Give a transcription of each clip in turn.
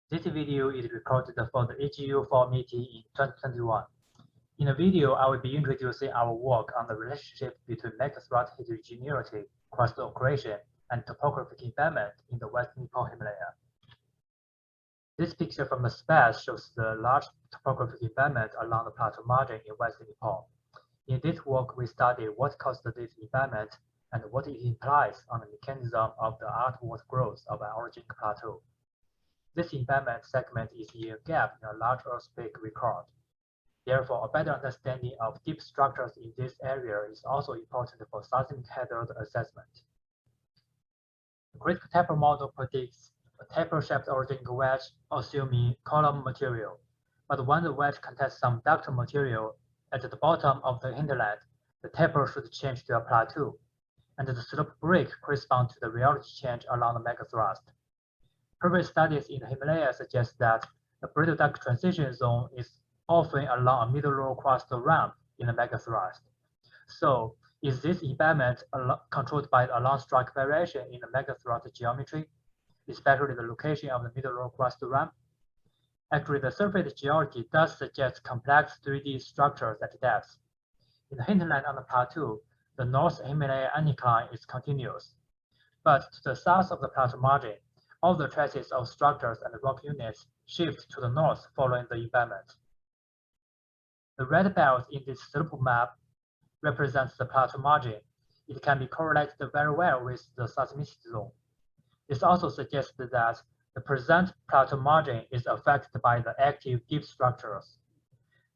This video is recorded for the AGU4 meeting in 2021. In the video, I will be introducing our work on the relationship between Megathrust heterogeneity, Crustal accretion, and topographic embayment in the West Nepal Himalaya. This picture from the space shows the large topographic embayment along the plateau margin in West Nepal. In this work, we study what caused this embayment and what it implies on the mechanism of the outward growth of an orogenic plateau. This embayment segment is in a gap in a large earthquake record. Therefore, a better understanding of deep structures in this area is also important for seismic hazard assessment. The critical taper model predicts a taper-shaped orogenic wedge assuming column material. But when the wedge contains some ductile material at the bottom of the hinterland, the taper should change to a plateau, and the slope break corresponds to the reality change along the megathrust. Previous studies in the Himalaya suggest that the brittle duct transition zone is often along a middle-lower crustal ramp in the megathrust. So, is this embayment controlled by the along strike variation in the megathrust geometry, especially the location of the middle-lower crustal ramp? Actually, the surface geology does suggest complex 3D structures at depth. In the hinterland on the plateau, the North Himalaya anticline is continuous. But to the south of the plateau margin, all the traces of structures and rock units shift to the north following the embayment. The red belt in this slope map represents the plateau margin. It can be correlated very well with the seismicity zone. This also suggests that the present plateau margin is affected by the active deep structures.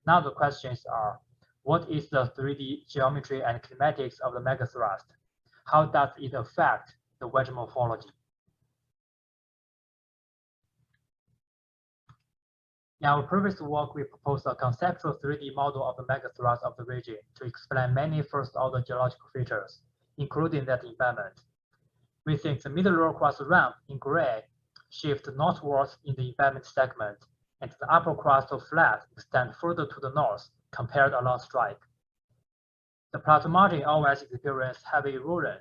Now the questions are, what is the 3D geometry and kinematics of the megathrust? How does it affect the wedge morphology? In our previous work, we proposed a conceptual 3D model of the megathrust of the region to explain many first-order geological features, including that embayment. We think the middle-lower crustal ramp in gray shift northwards in the embayment segment, and the upper crustal flat extend further to the north compared along strike. The plateau margin always experiences heavy erosion.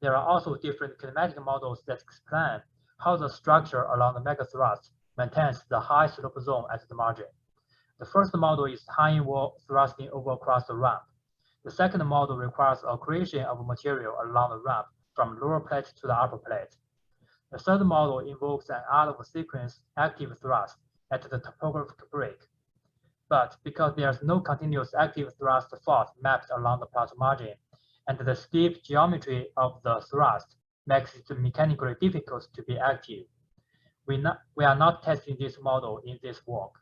There are also different kinematic models that explain how the structure along the megathrust maintains the high slope zone at the margin. The first model is high wall thrusting over crustal ramp. The second model requires accretion of material along the ramp from lower plate to the upper plate. The third model involves an out-of-sequence active thrust at the topographic break. But because there's no continuous active thrust fault mapped along the plateau margin, and the steep geometry of the thrust makes it mechanically difficult to be active, we are not testing this model in this work.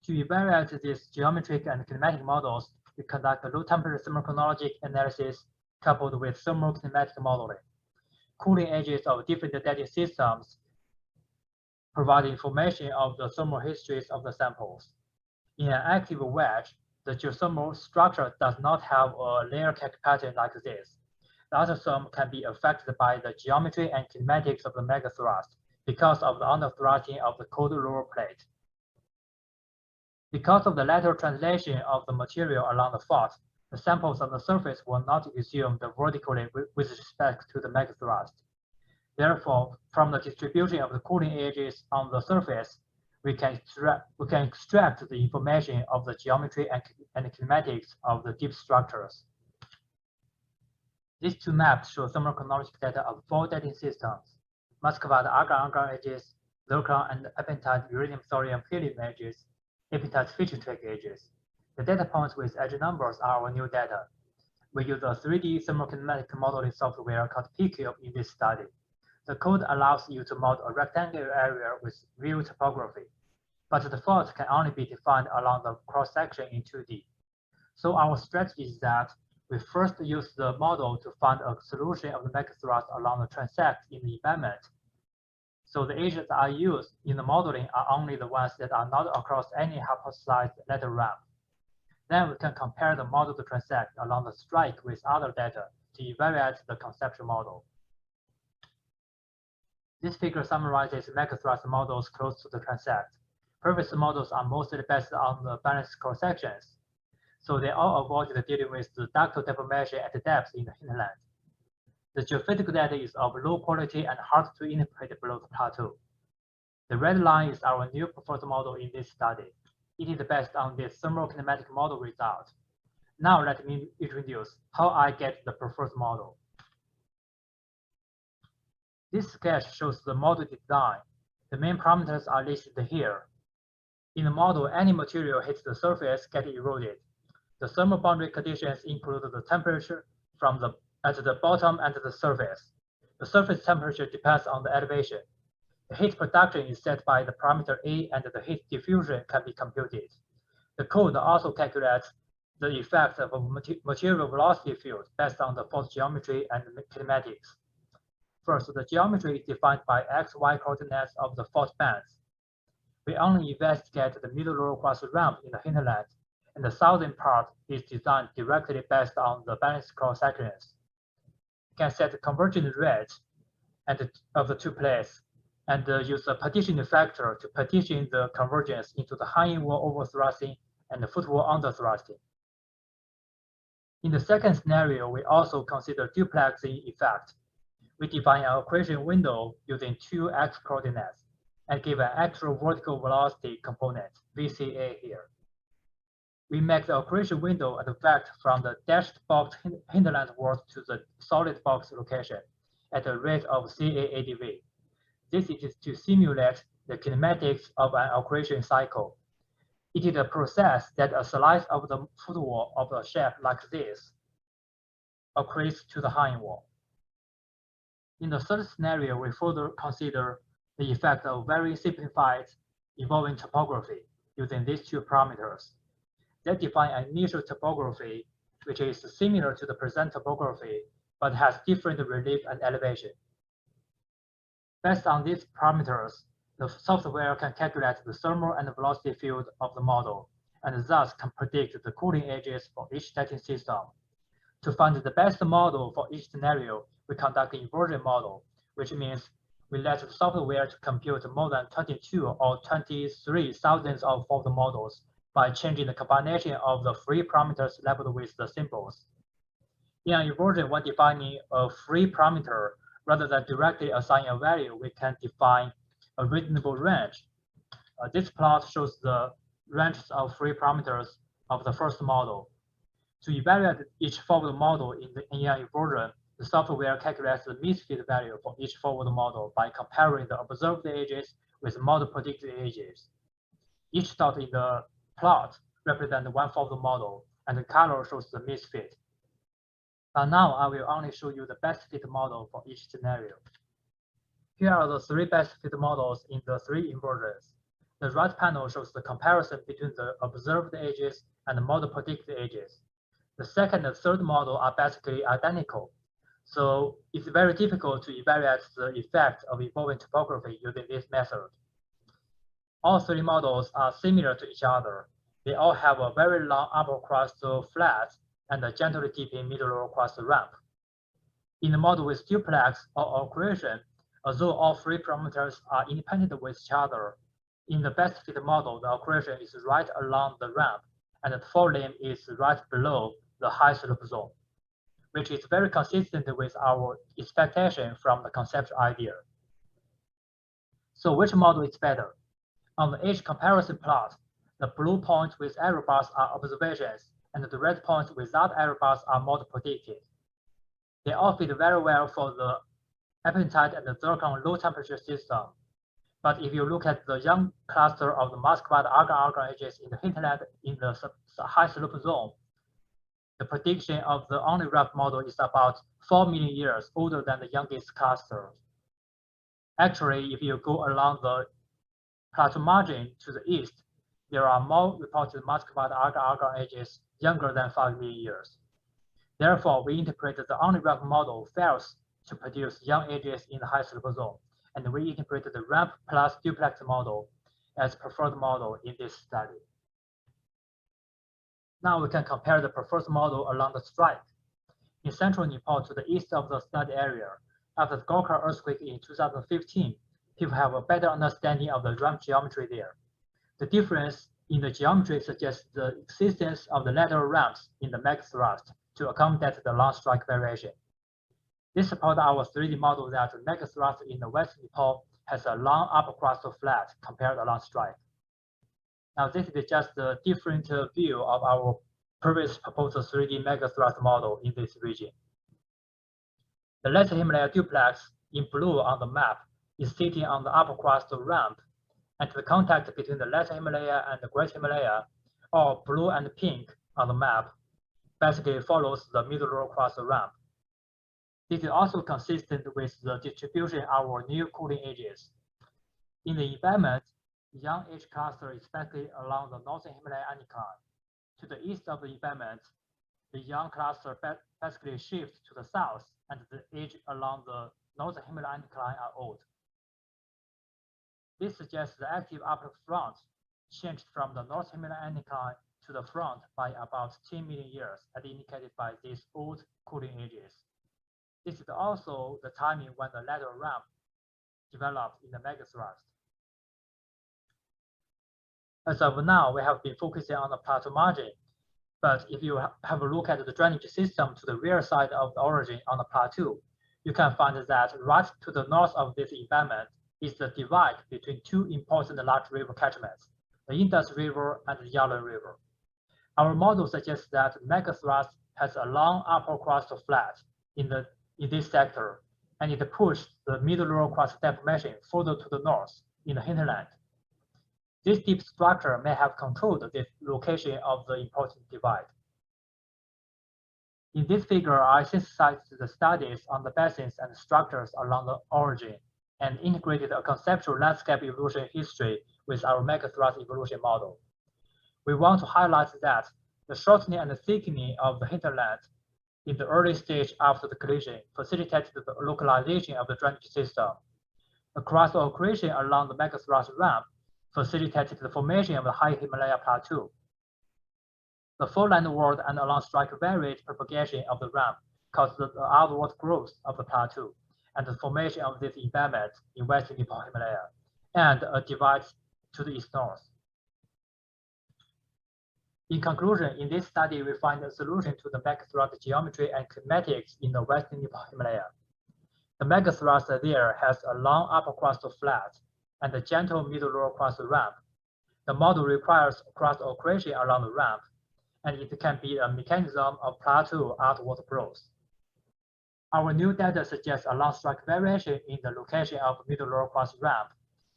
To evaluate these geometric and kinematic models, we conduct a low-temperature thermochronologic analysis coupled with thermokinematic modeling. Cooling edges of different dating systems provide information of the thermal histories of the samples. In an active wedge, the geothermal structure does not have a layer cake pattern like this. The autotherm can be affected by the geometry and kinematics of the megathrust because of the underthrusting of the cold lower plate. Because of the lateral translation of the material along the fault, the samples on the surface will not resume vertically with respect to the megathrust. Therefore, from the distribution of the cooling edges on the surface, we can extract the information of the geometry and kinematics of the deep structures. These two maps show thermochronologic data of 4 dating systems: Muscovite argon-argon edges, zircon and epentite uranium-thorium helium edges, epentite fish-trick edges. The data points with edge numbers are our new data. We use a 3D thermokinematic modeling software called PCube in this study. The code allows you to model a rectangular area with real topography, but the fault can only be defined along the cross-section in 2D. So our strategy is that we first use the model to find a solution of the megathrust along the transect in the embayment. So the edges that are used in the modeling are only the ones that are not across any hypothesized lateral ramp. Then we can compare the model to transect along the strike with other data to evaluate the conceptual model. This figure summarizes megathrust models close to the transect. Previous models are mostly based on the balanced cross-sections, so they all avoided dealing with the ductile deformation at depth in the hinterland. The geophysical data is of low quality and hard to interpret below the plateau. The red line is our new preferred model in this study. It is based on this thermokinematic model result. Now let me introduce how I get the preferred model. This sketch shows the model design. The main parameters are listed here. In the model, any material hits the surface gets eroded. The thermal boundary conditions include the temperature at the bottom and the surface. The surface temperature depends on the elevation. The heat production is set by the parameter A, and the heat diffusion can be computed. The code also calculates the effect of a material velocity field based on the fault geometry and kinematics. First, the geometry is defined by x-y coordinates of the fault bands. We only investigate the middle-lower crust ramp in the hinterland, and the southern part is designed directly based on the balanced cross-sections. You can set the convergent rate of the two plates, and use a partitioning factor to partition the convergence into the hanging wall over-thrusting and the footwall under-thrusting. In the second scenario, we also consider duplexing effect. We define an accretion window using two x coordinates and give an actual vertical velocity component, VCA here. We make the accretion window advect from the dashed box hinterland wall to the solid box location at a rate of CAAdV. This is to simulate the kinematics of an accretion cycle. It is a process that a slice of the footwall of a shape like this accretes to the hanging wall. In the third scenario, we further consider the effect of very simplified evolving topography using these two parameters. They define an initial topography which is similar to the present topography but has different relief and elevation. Based on these parameters, the software can calculate the thermal and velocity field of the model, and thus can predict the cooling edges for each stacking system. To find the best model for each scenario, we conduct an inversion model, which means we let the software to compute more than 22 or 23 thousands of fault models by changing the combination of the free parameters labeled with the symbols. In an inversion, when defining a free parameter, rather than directly assigning a value, we can define a reasonable range. This plot shows the ranges of free parameters of the first model. To evaluate each forward model in an inversion, the software calculates the misfit value for each forward model by comparing the observed edges with model predicted edges. Each dot in the plot represents one forward model, and the color shows the misfit. But now I will only show you the best fit model for each scenario. Here are the three best fit models in the three inversions. The right panel shows the comparison between the observed edges and the model predicted edges. The second and third model are basically identical, so it's very difficult to evaluate the effect of evolving topography using this method. All three models are similar to each other. They all have a very long upper crust flat and a gently dipping middle crust ramp. In the model with duplex or accretion, although all three parameters are independent with each other, in the best fit model, the accretion is right along the ramp, and the fall limb is right below the high slope zone, which is very consistent with our expectation from the conceptual idea. So which model is better? On the edge comparison plot, the blue points with arrow bars are observations, and the red points without arrow bars are model predicted. They all fit very well for the apatite and the zircon low temperature system. But if you look at the young cluster of the Muscovite argon edges in the hinterland in the high slope zone, the prediction of the only rough model is about 4 million years older than the youngest cluster. Actually, if you go along the plateau margin to the east, there are more reported Muscovite argon edges younger than 5 million years. Therefore, we interpret that the only rough model fails to produce young edges in the high slope zone, and we interpret the ramp plus duplex model as preferred model in this study. Now we can compare the preferred model along the strike. In central Nepal to the east of the study area, after the Gorkha earthquake in 2015, people have a better understanding of the ramp geometry there. The difference in the geometry suggests the existence of the lateral ramps in the Megathrust to accommodate the long strike variation. This supports our 3D model that the Megathrust in the West Nepal has a long upper crust flat compared along strike. Now this is just a different view of our previous proposed 3D megathrust model in this region. The Lesser Himalaya duplex in blue on the map is sitting on the upper crust ramp, and the contact between the Lesser Himalaya and the Great Himalaya, or blue and pink on the map, basically follows the middle lower crust ramp. This is also consistent with the distribution of our new cooling edges. In the embayment, the young edge cluster is basically along the northern Himalaya incline. To the east of the embayment, the young cluster basically shifts to the south, and the edge along the northern Himalaya incline are old. This suggests the active upper front changed from the North Himalaya incline to the front by about 10 million years, as indicated by these old cooling edges. This is also the timing when the lateral ramp developed in the Megathrust. As of now, we have been focusing on the plateau margin, but if you have a look at the drainage system to the rear side of the origin on the plateau, you can find that right to the north of this embayment is the divide between two important large river catchments, the Indus River and the Yarlung River. Our model suggests that Megathrust has a long upper crust flat in this sector, and it pushed the middle lower crust deformation further to the north in the hinterland. This deep structure may have controlled the location of the important divide. In this figure, I synthesized the studies on the basins and structures along the origin and integrated a conceptual landscape evolution history with our Megathrust evolution model. We want to highlight that the shortening and thickening of the hinterland in the early stage after the collision facilitated the localization of the drainage system. The Crustal accretion along the Megathrust ramp facilitated the formation of the high Himalaya plateau. The forelandward and along strike varied propagation of the ramp caused the outward growth of the plateau and the formation of this embayment in western Nepal Himalaya, and a divide to the east-north. In conclusion, in this study, we find a solution to the Megathrust geometry and kinematics in the western Nepal Himalaya. The Megathrust there has a long upper crust flat and a gentle middle lower crust ramp. The model requires crust accretion along the ramp, and it can be a mechanism of plateau outward growth. Our new data suggests a long strike variation in the location of middle lower crust ramp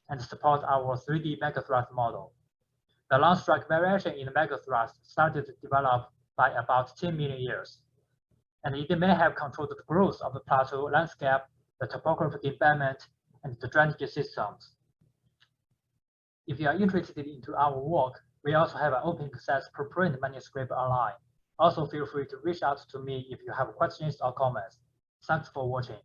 and supports our 3D Megathrust model. The long strike variation in the Megathrust started to develop by about 10 million years, and it may have controlled the growth of the plateau landscape, the topographic embayment, and the drainage systems. If you are interested into our work, we also have an open access preprint manuscript online. Also feel free to reach out to me if you have questions or comments. Thanks for watching.